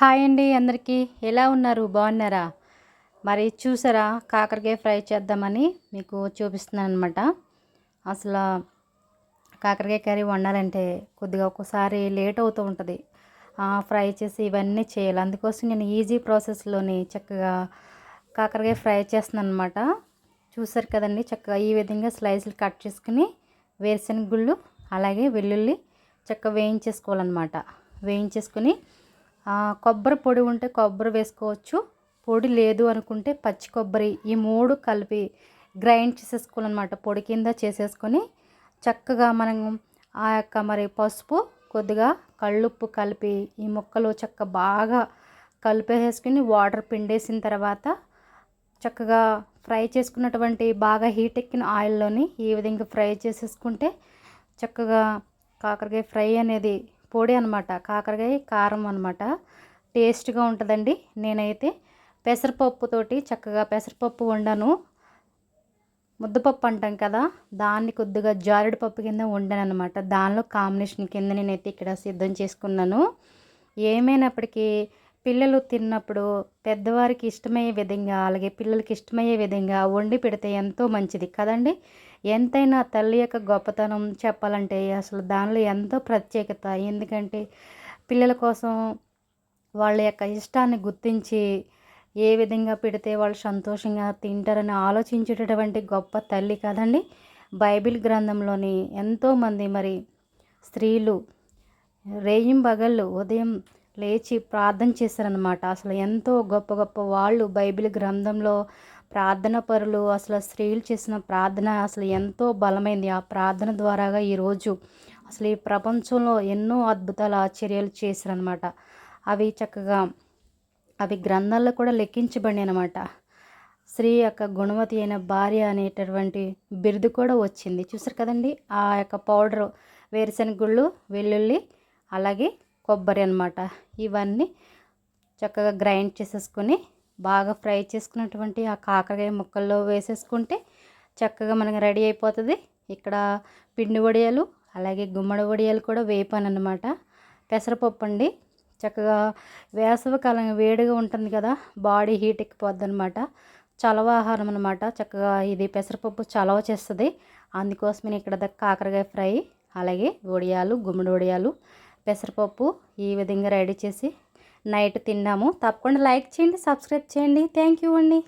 Hi అండి అందరికీ. ఎలా ఉన్నారు? బాగున్నారా? మరి చూసారా, కాకరకాయ ఫ్రై చేద్దామని మీకు చూపిస్తున్నానమాట. అసలు కాకరకాయ కర్రీ వండాలంటే కొద్దిగా ఒక్కోసారి లేట్ అవుతూ ఉంటుంది. ఫ్రై చేసి ఇవన్నీ చేయాలి. అందుకోసం నేను ఈజీ ప్రాసెస్లోని చక్కగా కాకరకాయ ఫ్రై చేస్తున్నాను అనమాట. చూసారు కదండి, చక్కగా ఈ విధంగా స్లైసులు కట్ చేసుకుని వేరుశనగ గుళ్ళు అలాగే వెల్లుల్లి చక్కగా వేయించేసుకోవాలన్నమాట. వేయించేసుకుని కొబ్బరి పొడి ఉంటే కొబ్బరి వేసుకోవచ్చు, పొడి లేదు అనుకుంటే పచ్చి కొబ్బరి ఈ మూడు కలిపి గ్రైండ్ చేసేసుకోవాలన్నమాట. పొడి కింద చేసేసుకొని చక్కగా మనం మరి పసుపు కొద్దిగా కళ్ళుప్పు కలిపి ఈ ముక్కలు చక్కగా బాగా కలిపేసుకుని వాటర్ పిండేసిన తర్వాత చక్కగా ఫ్రై చేసుకున్నటువంటి బాగా హీట్ ఎక్కిన ఆయిల్లోని ఈ విధంగా ఫ్రై చేసేసుకుంటే చక్కగా కాకరకాయ ఫ్రై అనేది పొడి అనమాట, కాకరకాయ కారం అనమాట, టేస్ట్గా ఉంటుందండి. నేనైతే పెసరపప్పుతోటి చక్కగా పెసరపప్పు వండాను. ముద్దపప్పు అంటాం కదా, దాన్ని కొద్దిగా జారుడు పప్పు కింద వండాను అనమాట. దానిలో కాంబినేషన్ కింద నేనైతే ఇక్కడ సిద్ధం చేసుకున్నాను. ఏమైనప్పటికీ పిల్లలు తిన్నప్పుడు పెద్దవారికి ఇష్టమయ్యే విధంగా అలాగే పిల్లలకి ఇష్టమయ్యే విధంగా వండి పెడితే ఎంతో మంచిది కదండి. ఎంతైనా తల్లి యొక్క గొప్పతనం చెప్పాలంటే అసలు దానిలో ఎంతో ప్రత్యేకత. ఎందుకంటే పిల్లల కోసం వాళ్ళ యొక్క ఇష్టాన్ని గుర్తించి ఏ విధంగా పెడితే వాళ్ళు సంతోషంగా తింటారని ఆలోచించేటటువంటి గొప్ప తల్లి కదండి. బైబిల్ గ్రంథంలోని ఎంతోమంది మరి స్త్రీలు రేయింబగళ్ళు ఉదయం లేచి ప్రార్థన చేశారనమాట. అసలు ఎంతో గొప్ప గొప్ప వాళ్ళు బైబిల్ గ్రంథంలో ప్రార్థన పరులు. అసలు స్త్రీలు చేసిన ప్రార్థన అసలు ఎంతో బలమైంది. ఆ ప్రార్థన ద్వారాగా ఈరోజు అసలు ఈ ప్రపంచంలో ఎన్నో అద్భుతాలు ఆశ్చర్యాలు చేశారనమాట. అవి చక్కగా అవి గ్రంథాల్లో కూడా లెక్కించబడి అనమాట. స్త్రీ యొక్క గుణవతి అయిన భార్య అనేటటువంటి బిరుదు కూడా వచ్చింది. చూసారు కదండి, ఆ యొక్క పౌడరు వేరుశనగ గుళ్ళు వెల్లుల్లి అలాగే కొబ్బరి అనమాట. ఇవన్నీ చక్కగా గ్రైండ్ చేసేసుకొని బాగా ఫ్రై చేసుకున్నటువంటి ఆ కాకరకాయ ముక్కల్లో వేసేసుకుంటే చక్కగా మనకి రెడీ అయిపోతుంది. ఇక్కడ పిండి వడియాలు అలాగే గుమ్మడి వడియాలు కూడా వేపాను అనమాట. పెసరపప్పు అండి, చక్కగా వేసవికాలం వేడిగా ఉంటుంది కదా, బాడీ హీట్ ఎక్కిపోద్ది అనమాట. చలవ ఆహారం అనమాట. చక్కగా ఇది పెసరపప్పు చలవ చేస్తుంది. అందుకోసమే ఇక్కడ కాకరకాయ ఫ్రై అలాగే వడియాలు గుమ్మడి వడియాలు పెసరపప్పు ఈ విధంగా రెడీ చేసి నైట్ తిన్నాము. తప్పకుండా లైక్ చేయండి, సబ్స్క్రైబ్ చేయండి. థ్యాంక్ యూ అండి.